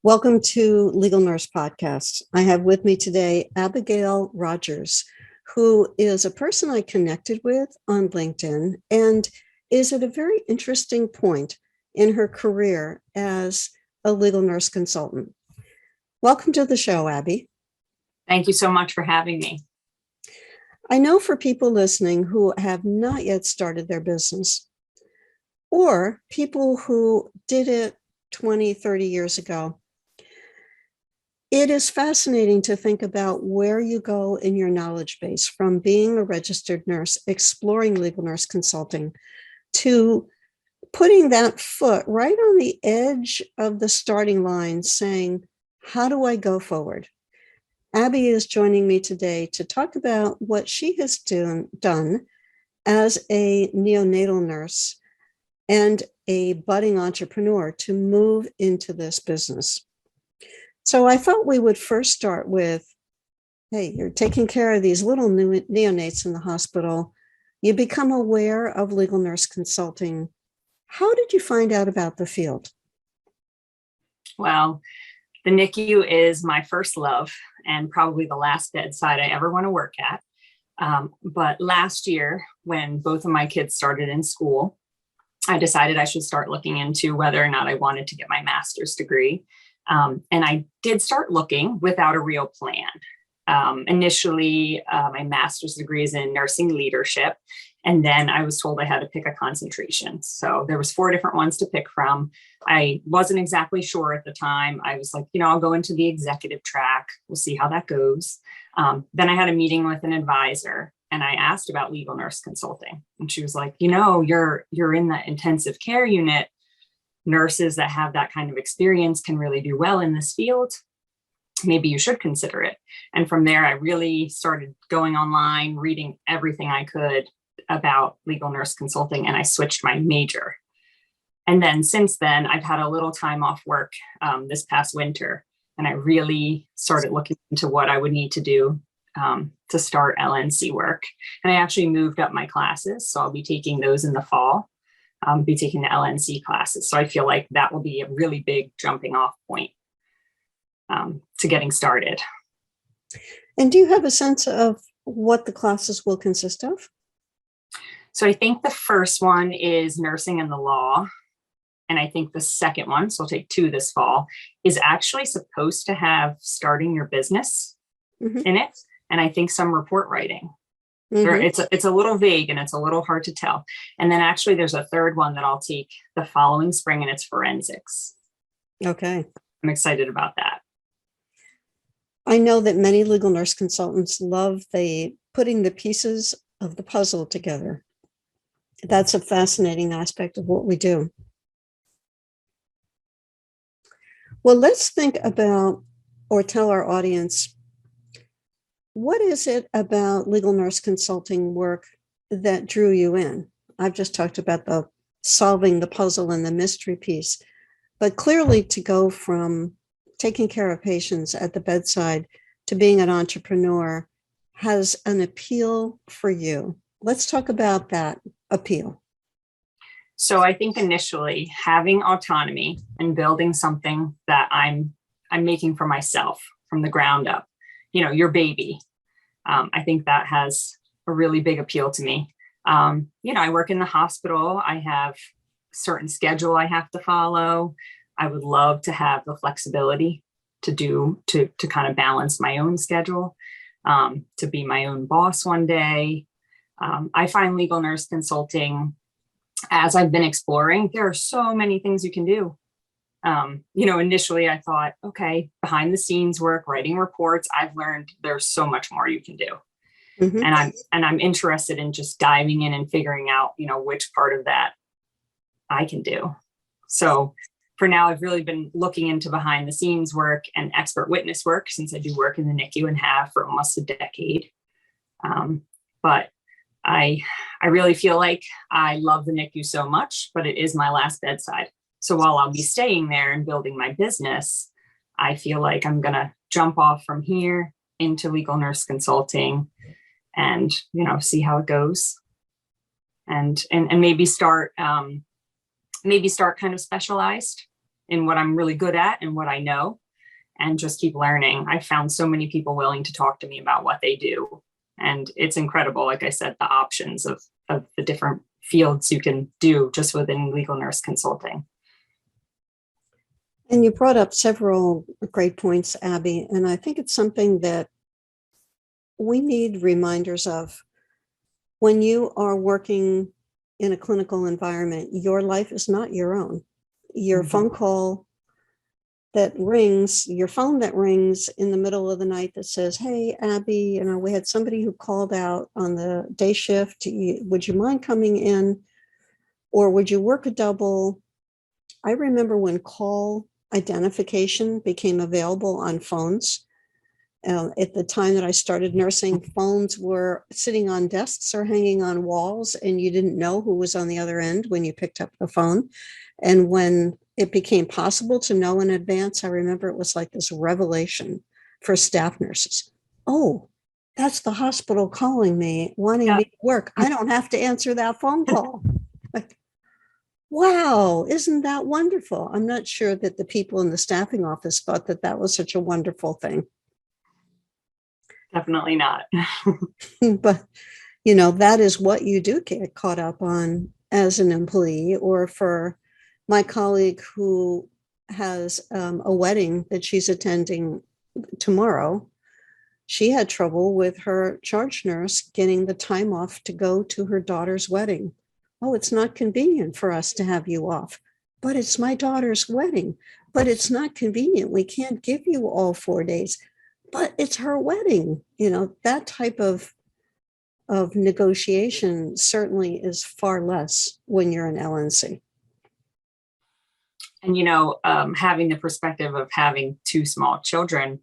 Welcome to Legal Nurse Podcast. I have with me today Abigail Rogers, who is a person I connected with on LinkedIn and is at a very interesting point in her career as a legal nurse consultant. Welcome to the show, Abby. Thank you so much for having me. I know for people listening who have not yet started their business, or people who did it 20, 30 years ago, it is fascinating to think about where you go in your knowledge base from being a registered nurse, exploring legal nurse consulting, to putting that foot right on the edge of the starting line saying, how do I go forward? Abby is joining me today to talk about what she has done as a neonatal nurse and a budding entrepreneur to move into this business. So I thought we would first start with, hey, you're taking care of these little neonates in the hospital. You become aware of legal nurse consulting. How did you find out about the field? Well, the NICU is my first love and probably the last bedside I ever want to work at. But last year, when both of my kids started in school, I decided I should start looking into whether or not I wanted to get my master's degree. And I did start looking without a real plan. Initially, my master's degree is in nursing leadership, and then I was told I had to pick a concentration. So there was 4 different ones to pick from. I wasn't exactly sure at the time. I was like, I'll go into the executive track. We'll see how that goes. Then I had a meeting with an advisor, and I asked about legal nurse consulting, and she was like, you're in the intensive care unit. Nurses that have that kind of experience can really do well in this field. Maybe you should consider it. And from there, I really started going online, reading everything I could about legal nurse consulting, and I switched my major. And then since then, I've had a little time off work this past winter, and I really started looking into what I would need to do to start LNC work. And I actually moved up my classes, so I'll be taking those in the fall. Be taking the LNC classes. So I feel like that will be a really big jumping off point to getting started. And do you have a sense of what the classes will consist of? So I think the first one is nursing and the law. And I think the second one, so I'll take 2 this fall, is actually supposed to have starting your business in it. And I think some report writing. It's a little vague and it's a little hard to tell. And then actually there's a third one that I'll take the following spring, and it's forensics. Okay. I'm excited about that. I know that many legal nurse consultants love putting the pieces of the puzzle together. That's a fascinating aspect of what we do. Well, let's think about, or tell our audience, what is it about legal nurse consulting work that drew you in? I've just talked about the solving the puzzle and the mystery piece, but clearly to go from taking care of patients at the bedside to being an entrepreneur has an appeal for you. Let's talk about that appeal. So I think initially having autonomy and building something that I'm making for myself from the ground up, your baby. I think that has a really big appeal to me. I work in the hospital. I have a certain schedule I have to follow. I would love to have the flexibility to kind of balance my own schedule, to be my own boss one day. I find legal nurse consulting, as I've been exploring, there are so many things you can do. Initially I thought, okay, behind the scenes work, writing reports. I've learned there's so much more you can do. And I'm interested in just diving in and figuring out, which part of that I can do. So for now, I've really been looking into behind the scenes work and expert witness work, since I do work in the NICU and have for almost a decade. But I really feel like I love the NICU so much, but it is my last bedside. So while I'll be staying there and building my business, I feel like I'm going to jump off from here into legal nurse consulting and, see how it goes, and maybe start kind of specialized in what I'm really good at and what I know, and just keep learning. I found so many people willing to talk to me about what they do. And it's incredible, like I said, the options of the different fields you can do just within legal nurse consulting. And you brought up several great points, Abby, and I think it's something that we need reminders of. When you are working in a clinical environment, your life is not your own. Your phone call that rings, your phone that rings in the middle of the night that says, "Hey, Abby, we had somebody who called out on the day shift. Would you mind coming in? Or would you work a double?" I remember when call identification became available on phones. At the time that I started nursing, phones were sitting on desks or hanging on walls, and you didn't know who was on the other end when you picked up the phone. And when it became possible to know in advance, I remember it was like this revelation for staff nurses. Oh, that's the hospital calling me, wanting me to work. I don't have to answer that phone call. Like, wow, isn't that wonderful? I'm not sure that the people in the staffing office thought that that was such a wonderful thing. Definitely not. But, that is what you do get caught up on as an employee. Or for my colleague who has a wedding that she's attending tomorrow, she had trouble with her charge nurse getting the time off to go to her daughter's wedding. Oh, it's not convenient for us to have you off, but it's my daughter's wedding. But it's not convenient. We can't give you all 4 days, but it's her wedding. That type of negotiation certainly is far less when you're an LNC. And, having the perspective of having 2 small children,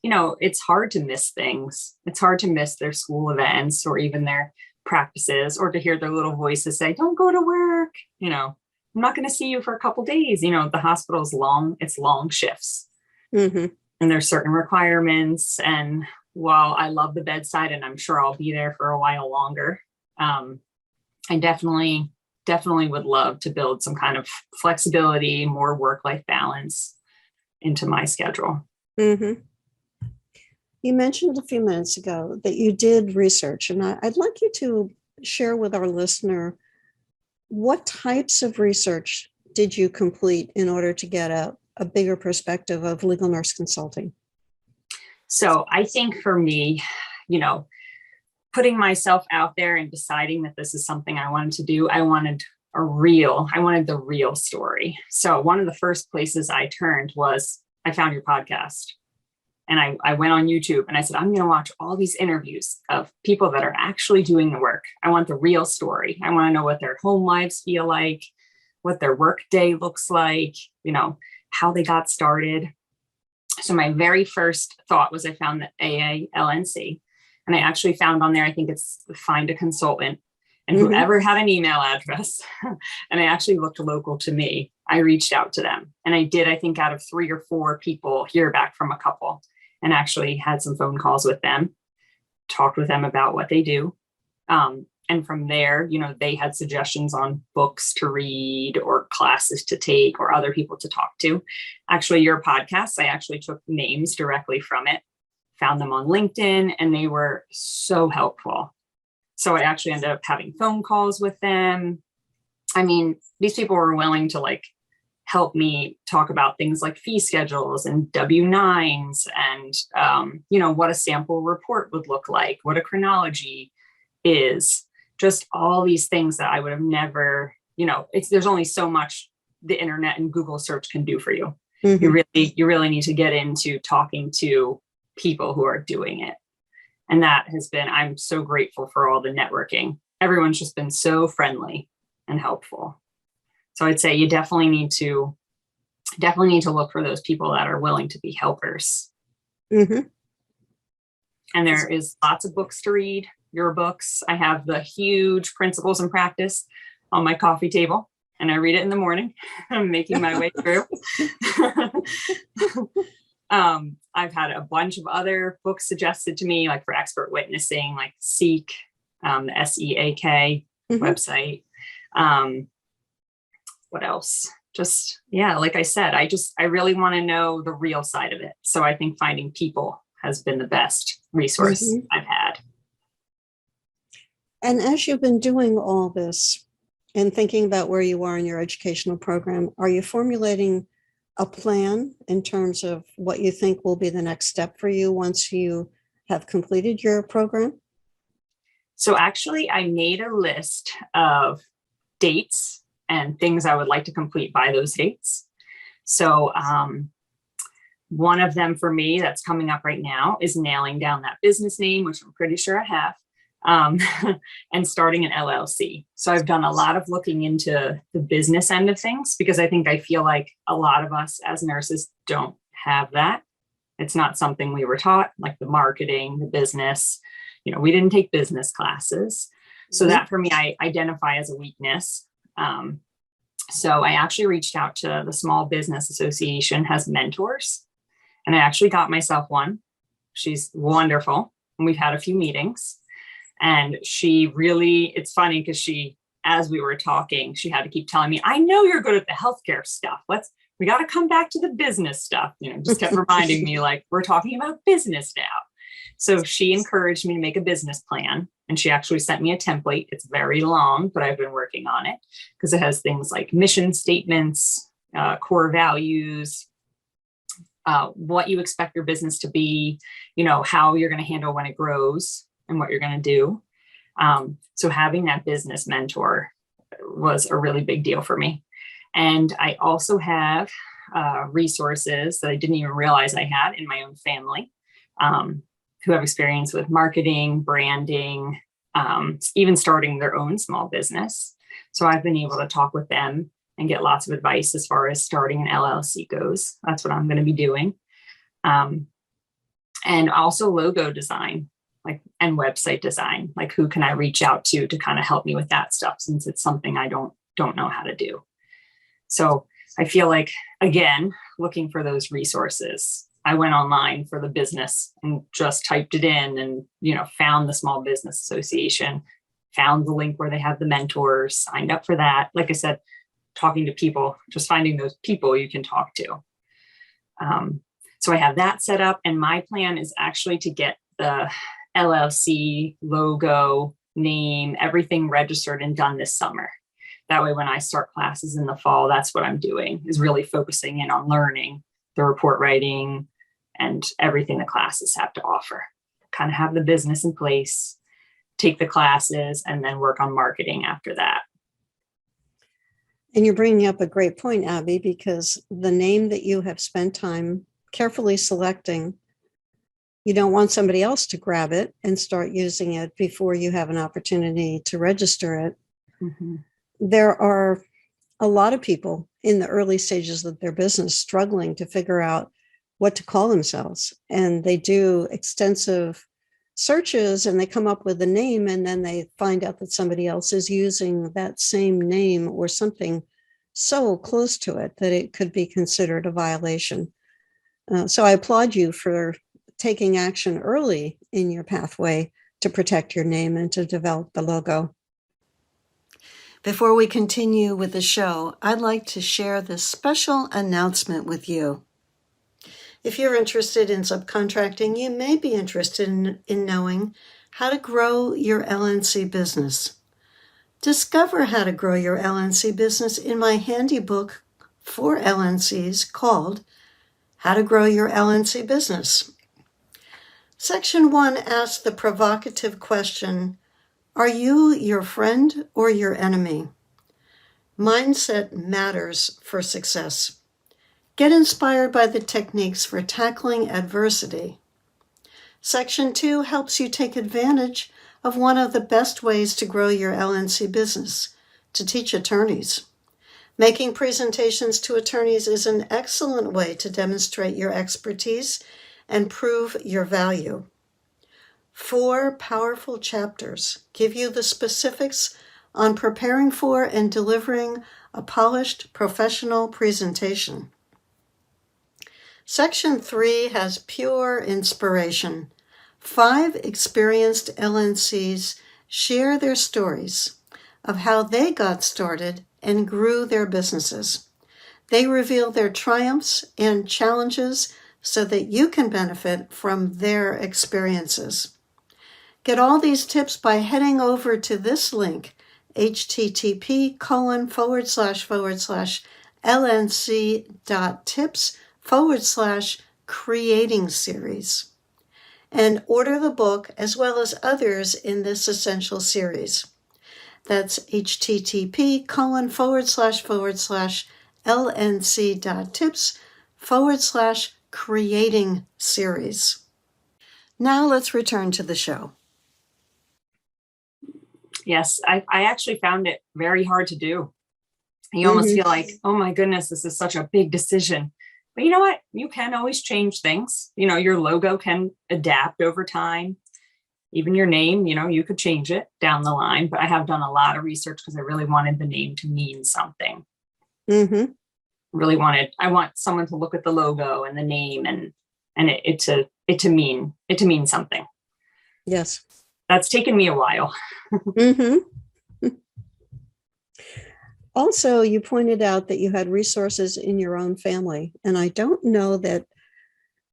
it's hard to miss things. It's hard to miss their school events or even their practices, or to hear their little voices say, "Don't go to work. I'm not going to see you for a couple days." The hospital's long, it's long shifts. Mm-hmm. And there's certain requirements. And while I love the bedside and I'm sure I'll be there for a while longer, I definitely would love to build some kind of flexibility, more work-life balance into my schedule. Mm-hmm. You mentioned a few minutes ago that you did research, and I'd like you to share with our listener, what types of research did you complete in order to get a bigger perspective of legal nurse consulting? So I think for me, putting myself out there and deciding that this is something I wanted to do, I wanted the real story. So one of the first places I turned was, I found your podcast. And I went on YouTube and I said, I'm going to watch all these interviews of people that are actually doing the work. I want the real story. I want to know what their home lives feel like, what their work day looks like, how they got started. So my very first thought was, I found the AALNC, and I actually found on there, I think it's find a consultant, and whoever had an email address, and I actually looked local to me, I reached out to them. And I did, I think, out of 3 or 4 people, hear back from a couple, and actually had some phone calls with them, talked with them about what they do. And from there, they had suggestions on books to read or classes to take or other people to talk to. Actually, your podcast, I actually took names directly from it, found them on LinkedIn, and they were so helpful. So I actually ended up having phone calls with them. I mean, these people were willing to help me talk about things like fee schedules and W-9s and, what a sample report would look like, what a chronology is. Just all these things that I would have never, there's only so much the internet and Google search can do for you. Mm-hmm. You really need to get into talking to people who are doing it. And that has been, I'm so grateful for all the networking. Everyone's just been so friendly and helpful. So I'd say you definitely need to look for those people that are willing to be helpers. Mm-hmm. And there is lots of books to read. Your books. I have the huge Principles and Practice on my coffee table, and I read it in the morning. I'm making my way through. I've had a bunch of other books suggested to me, like for expert witnessing, like Seek, the SEAK website. What else? just, yeah, like I said, I really want to know the real side of it. So I think finding people has been the best resource I've had. And as you've been doing all this and thinking about where you are in your educational program, are you formulating a plan in terms of what you think will be the next step for you once you have completed your program? So actually, I made a list of dates and things I would like to complete by those dates. So one of them for me that's coming up right now is nailing down that business name, which I'm pretty sure I have, and starting an LLC. So I've done a lot of looking into the business end of things because I feel like a lot of us as nurses don't have that. It's not something we were taught, like the marketing, the business. We didn't take business classes. So that for me, I identify as a weakness. So I actually reached out to the Small Business Association, has mentors, and I actually got myself one. She's wonderful. And we've had a few meetings. And it's funny because as we were talking, she had to keep telling me, I know you're good at the healthcare stuff. We got to come back to the business stuff. Just kept reminding me, like, we're talking about business now. So she encouraged me to make a business plan. And she actually sent me a template. It's very long, but I've been working on it because it has things like mission statements, core values, what you expect your business to be, how you're going to handle when it grows and what you're going to do. So having that business mentor was a really big deal for me. And I also have resources that I didn't even realize I had in my own family, who have experience with marketing, branding, even starting their own small business. So I've been able to talk with them and get lots of advice as far as starting an LLC goes. That's what I'm going to be doing. And also logo design, and website design, who can I reach out to kind of help me with that stuff, since it's something I don't know how to do. So I feel like, again, looking for those resources. I went online for the business and just typed it in and, found the Small Business Association, found the link where they have the mentors, signed up for that. Like I said, talking to people, just finding those people you can talk to. So I have that set up, and my plan is actually to get the LLC logo, name, everything registered and done this summer. That way, when I start classes in the fall, that's what I'm doing, is really focusing in on learning the report writing and everything the classes have to offer. Kind of have the business in place, take the classes, and then work on marketing after that. And you're bringing up a great point, Abby, because the name that you have spent time carefully selecting, you don't want somebody else to grab it and start using it before you have an opportunity to register it. Mm-hmm. There are a lot of people in the early stages of their business struggling to figure out what to call themselves. And they do extensive searches and they come up with a name, and then they find out that somebody else is using that same name or something so close to it that it could be considered a violation. So I applaud you for taking action early in your pathway to protect your name and to develop the logo. Before we continue with the show, I'd like to share this special announcement with you. If you're interested in subcontracting, you may be interested in knowing how to grow your LNC business. Discover how to grow your LNC business in my handy book for LNCs called How to Grow Your LNC Business. Section 1 asks the provocative question, are you your friend or your enemy? Mindset matters for success. Get inspired by the techniques for tackling adversity. Section 2 helps you take advantage of one of the best ways to grow your LNC business, to teach attorneys. Making presentations to attorneys is an excellent way to demonstrate your expertise and prove your value. 4 powerful chapters give you the specifics on preparing for and delivering a polished professional presentation. Section 3 has pure inspiration. 5 experienced LNCs share their stories of how they got started and grew their businesses. They reveal their triumphs and challenges so that you can benefit from their experiences. Get all these tips by heading over to this link, http://lnc.tips/creating series, and order the book as well as others in this essential series. That's http://lnc.tips/creating series. Now let's return to the show. Yes, I actually found it very hard to do. You almost feel like, oh my goodness, this is such a big decision. But you know what? You can always change things. You know, your logo can adapt over time. Even your name, you know, you could change it down the line. But I have done a lot of research because I really wanted the name to mean something. I want someone to look at the logo and the name and it to mean something. Yes. That's taken me a while. Also, you pointed out that you had resources in your own family. And I don't know that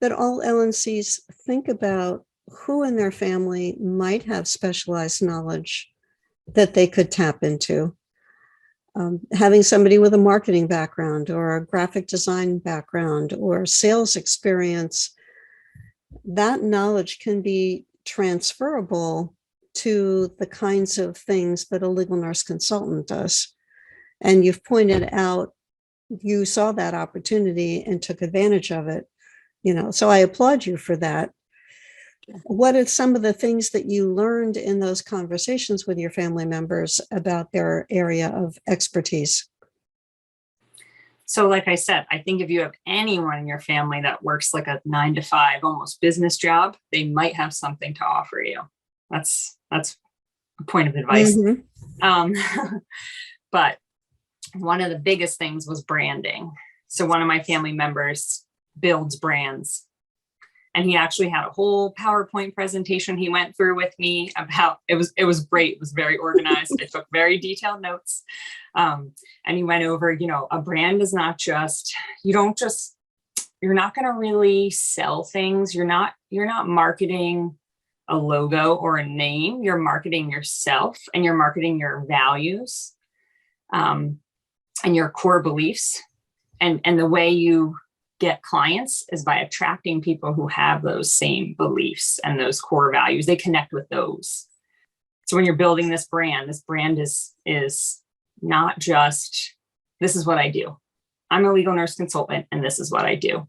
all LNCs think about who in their family might have specialized knowledge that they could tap into. Having somebody with a marketing background or a graphic design background or sales experience, that knowledge can be transferable to the kinds of things that a legal nurse consultant does. And you've pointed out you saw that opportunity and took advantage of it, you know, so I applaud you for that. What are some of the things that you learned in those conversations with your family members about their area of expertise? So like I said, I think if you have anyone in your family that works like a 9-to-5 almost business job, they might have something to offer you. That's a point of advice. But one of the biggest things was branding. So one of my family members builds brands. And he actually had a whole PowerPoint presentation he went through with me about, it was great. It was very organized. I took very detailed notes. And he went over, you know, a brand is not just, you're not going to really sell things. You're not marketing a logo or a name. You're marketing yourself and you're marketing your values, and your core beliefs. And the way you get clients is by attracting people who have those same beliefs and those core values. They connect with those. So when you're building this brand is not just, this is what I do. I'm a legal nurse consultant and this is what I do.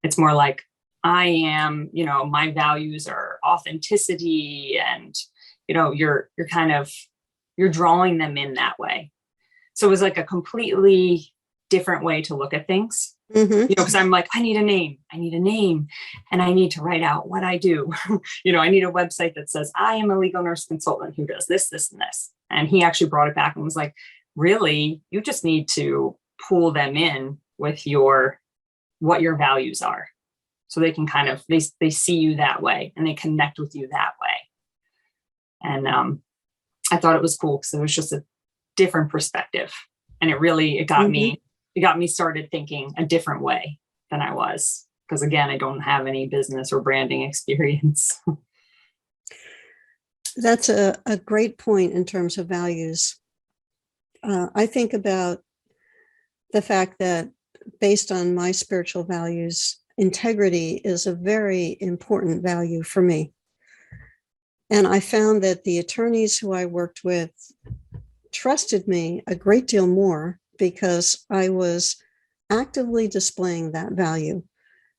It's more like, I am, you know, my values are authenticity and, you know, you're drawing them in that way. So it was like a completely different way to look at things. You know, because I'm like, I need a name and I need to write out what I do. You know, I need a website that says I am a legal nurse consultant who does this, this, and this. And he actually brought it back and was like, really, you just need to pull them in with what your values are. So they can kind of, they see you that way and they connect with you that way. And I thought it was cool because it was just a different perspective. And it got me started thinking a different way than I was. Because again, I don't have any business or branding experience. That's a great point in terms of values. I think about the fact that based on my spiritual values, integrity is a very important value for me. And I found that the attorneys who I worked with trusted me a great deal more because I was actively displaying that value.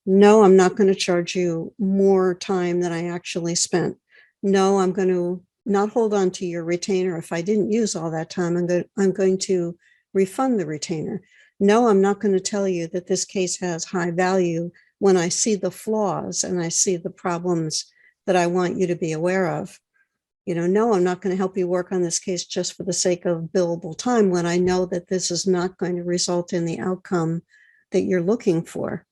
No, I'm not going to charge you more time than I actually spent. No, I'm going to not hold on to your retainer. If I didn't use all that time, I'm going to refund the retainer. No, I'm not going to tell you that this case has high value when I see the flaws and I see the problems that I want you to be aware of. You know, no, I'm not going to help you work on this case just for the sake of billable time when I know that this is not going to result in the outcome that you're looking for.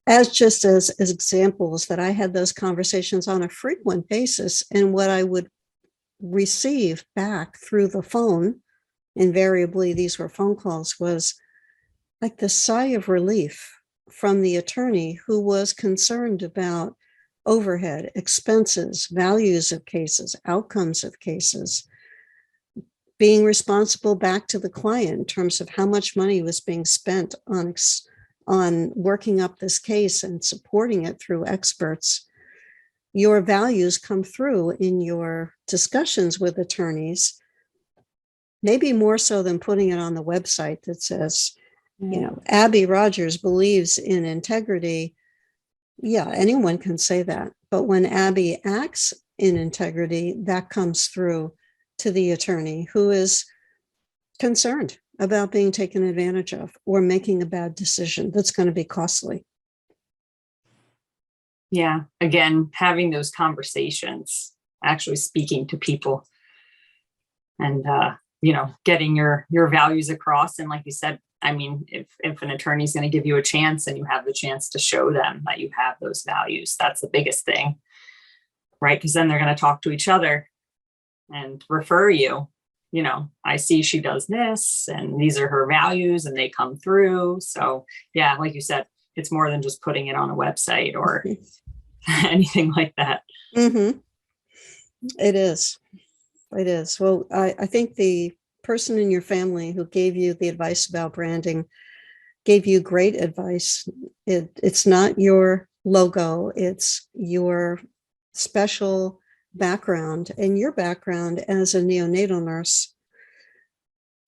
As examples that I had those conversations on a frequent basis, and what I would receive back through the phone invariably these were phone calls, was like the sigh of relief from the attorney who was concerned about overhead, expenses, values of cases, outcomes of cases, being responsible back to the client in terms of how much money was being spent on working up this case and supporting it through experts. Your values come through in your discussions with attorneys, maybe more so than putting it on the website that says, Abby Rogers believes in integrity. Yeah, anyone can say that. But when Abby acts in integrity, that comes through to the attorney who is concerned about being taken advantage of or making a bad decision that's going to be costly. Yeah. Again, having those conversations, actually speaking to people and, getting your values across. And like you said, I mean, if an attorney is going to give you a chance and you have the chance to show them that you have those values, that's the biggest thing, right? Because then they're going to talk to each other and refer you. I see she does this and these are her values and they come through. So yeah, like you said, it's more than just putting it on a website or anything like that. Mm-hmm. It is. It is. Well, I think the person in your family who gave you the advice about branding gave you great advice. It's not your logo, it's your special background. And your background as a neonatal nurse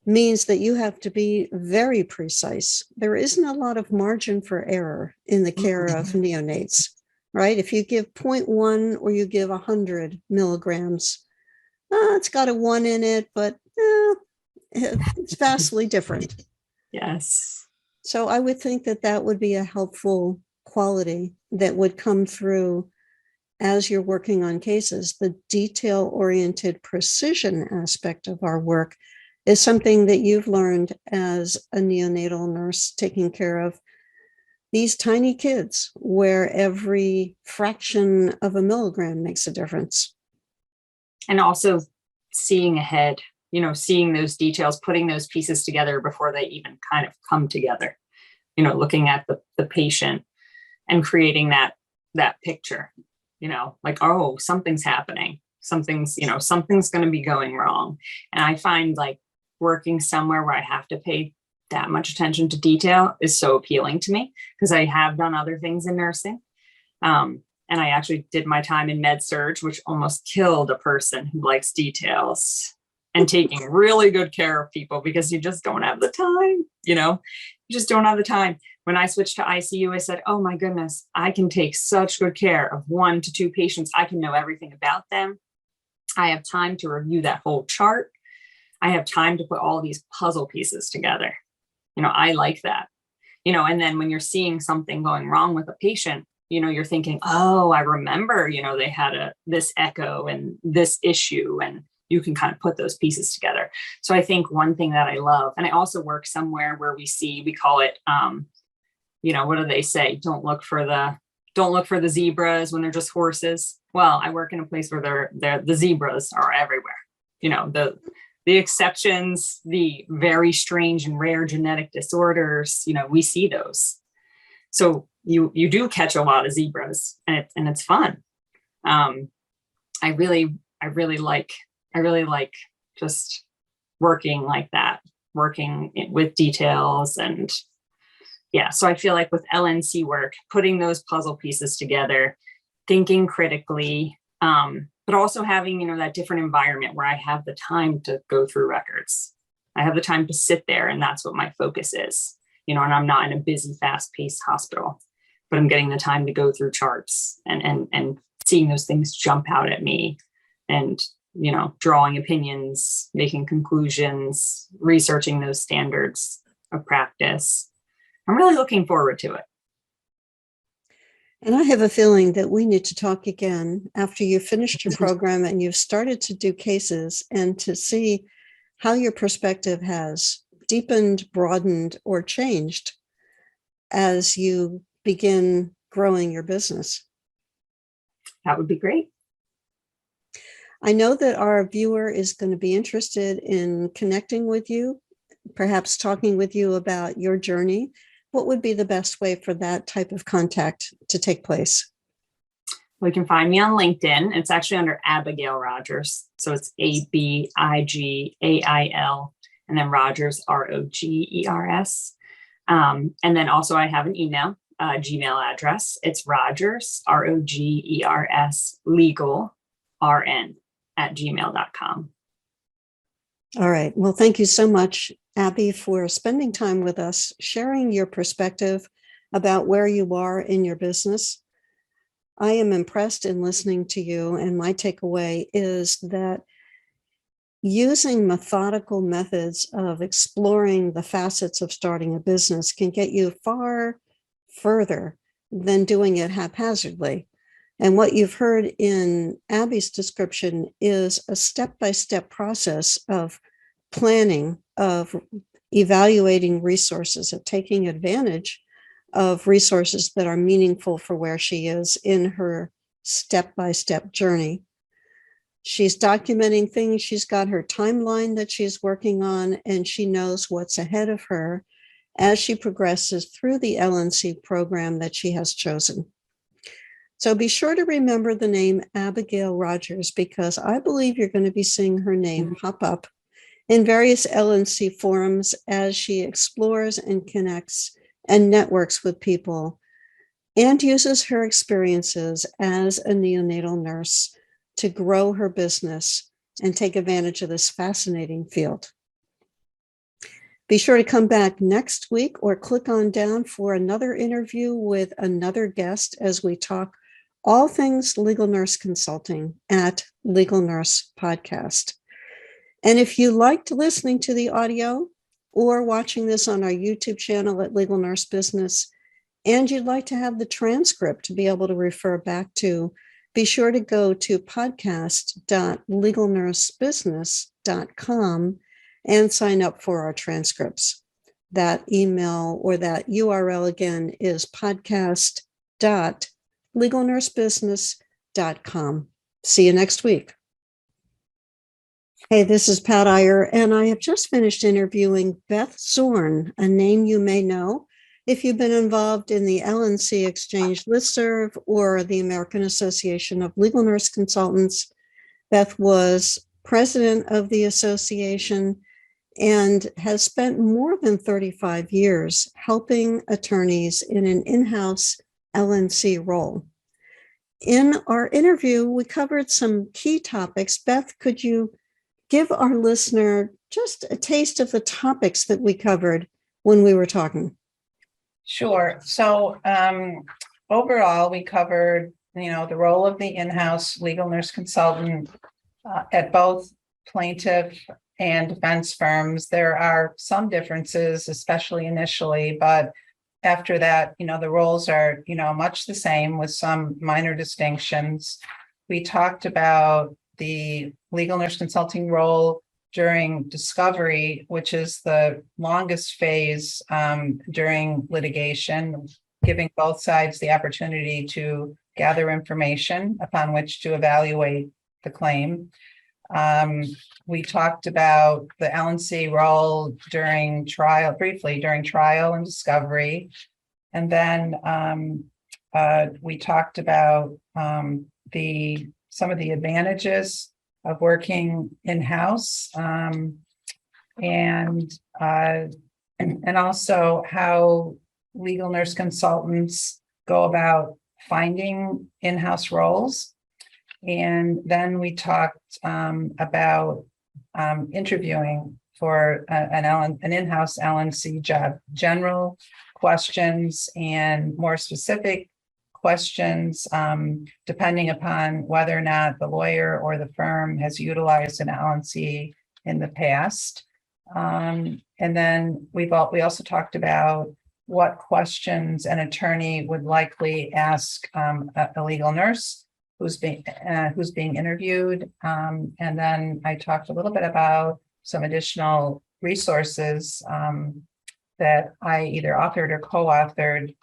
means that you have to be very precise. There isn't a lot of margin for error in the care of neonates, right? If you give 0.1 or you give 100 milligrams, it's got a 1 in it, but it's vastly different. Yes. So I would think that that would be a helpful quality that would come through as you're working on cases. The detail-oriented precision aspect of our work is something that you've learned as a neonatal nurse taking care of these tiny kids where every fraction of a milligram makes a difference. And also seeing ahead, seeing those details, putting those pieces together before they even kind of come together, looking at the patient and creating that picture, like, oh, something's happening. Something's going to be going wrong. And I find like working somewhere where I have to pay that much attention to detail is so appealing to me because I have done other things in nursing. And I actually did my time in med surg, which almost killed a person who likes details and taking really good care of people because you just don't have the time, you just don't have the time. When I switched to ICU, I said, oh my goodness, I can take such good care of 1 to 2 patients. I can know everything about them. I have time to review that whole chart. I have time to put all these puzzle pieces together. I like that, and then when you're seeing something going wrong with a patient, you're thinking, oh, I remember, they had this echo and this issue, and you can kind of put those pieces together. So I think one thing that I love, and I also work somewhere where we call it, what do they say? Don't look for the zebras when they're just horses. Well, I work in a place where the zebras are everywhere. The exceptions, the very strange and rare genetic disorders, we see those. So you do catch a lot of zebras, and it's fun. I really like just working like that, working with details. And yeah, so I feel like with LNC work, putting those puzzle pieces together, thinking critically, but also having, that different environment where I have the time to go through records. I have the time to sit there, and that's what my focus is, and I'm not in a busy, fast-paced hospital, but I'm getting the time to go through charts and seeing those things jump out at me and, drawing opinions, making conclusions, researching those standards of practice. I'm really looking forward to it. And I have a feeling that we need to talk again after you've finished your program and you've started to do cases and to see how your perspective has deepened, broadened, or changed as you begin growing your business. That would be great. I know that our viewer is going to be interested in connecting with you, perhaps talking with you about your journey. What would be the best way for that type of contact to take place? Well, you can find me on LinkedIn. It's actually under Abigail Rogers. So it's Abigail, and then Rogers, Rogers. And then also I have an email, Gmail address. It's Rogers, Rogers, legal, RN @gmail.com. All right. Well, thank you so much, Abby, for spending time with us, sharing your perspective about where you are in your business. I am impressed in listening to you, and my takeaway is that using methodical methods of exploring the facets of starting a business can get you far further than doing it haphazardly. And what you've heard in Abby's description is a step-by-step process of planning, of evaluating resources, of taking advantage of resources that are meaningful for where she is in her step-by-step journey. She's documenting things. She's got her timeline that she's working on, and she knows what's ahead of her as she progresses through the LNC program that she has chosen. So be sure to remember the name Abigail Rogers, because I believe you're going to be seeing her name pop up in various LNC forums as she explores and connects and networks with people and uses her experiences as a neonatal nurse to grow her business and take advantage of this fascinating field. Be sure to come back next week or click on down for another interview with another guest as we talk all things legal nurse consulting at Legal Nurse Podcast. And if you liked listening to the audio or watching this on our YouTube channel at Legal Nurse Business, and you'd like to have the transcript to be able to refer back to, be sure to go to podcast.legalnursebusiness.com and sign up for our transcripts. That email or that URL again is podcast.legalnursebusiness.com. See you next week. Hey, this is Pat Iyer, and I have just finished interviewing Beth Zorn, a name you may know if you've been involved in the LNC Exchange listserv or the American Association of Legal Nurse Consultants. Beth was president of the association and has spent more than 35 years helping attorneys in an in-house LNC role. In our interview, we covered some key topics. Beth, could you give our listener just a taste of the topics that we covered when we were talking? Sure. So overall, we covered, the role of the in-house legal nurse consultant at both plaintiff and defense firms. There are some differences, especially initially, but after that, the roles are, much the same with some minor distinctions. We talked about the legal nurse consulting role during discovery, which is the longest phase during litigation, giving both sides the opportunity to gather information upon which to evaluate the claim. We talked about the LNC role during trial, briefly during trial and discovery. And then we talked about some of the advantages of working in-house, and also how legal nurse consultants go about finding in-house roles. And then we talked about interviewing for an in-house LNC job, general questions and more specific questions, depending upon whether or not the lawyer or the firm has utilized an LNC in the past. And then we also talked about what questions an attorney would likely ask a legal nurse who's being interviewed. And then I talked a little bit about some additional resources that I either authored or co-authored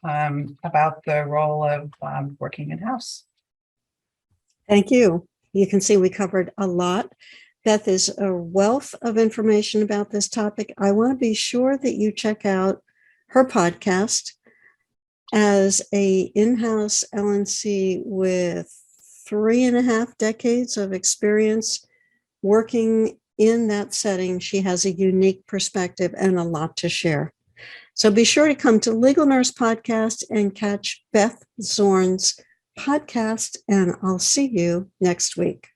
about the role of working in-house. Thank you. You can see we covered a lot. Beth is a wealth of information about this topic. I want to be sure that you check out her podcast. As a in-house LNC with 3.5 decades of experience working in that setting, she has a unique perspective and a lot to share. So be sure to come to Legal Nurse Podcast and catch Beth Zorn's podcast, and I'll see you next week.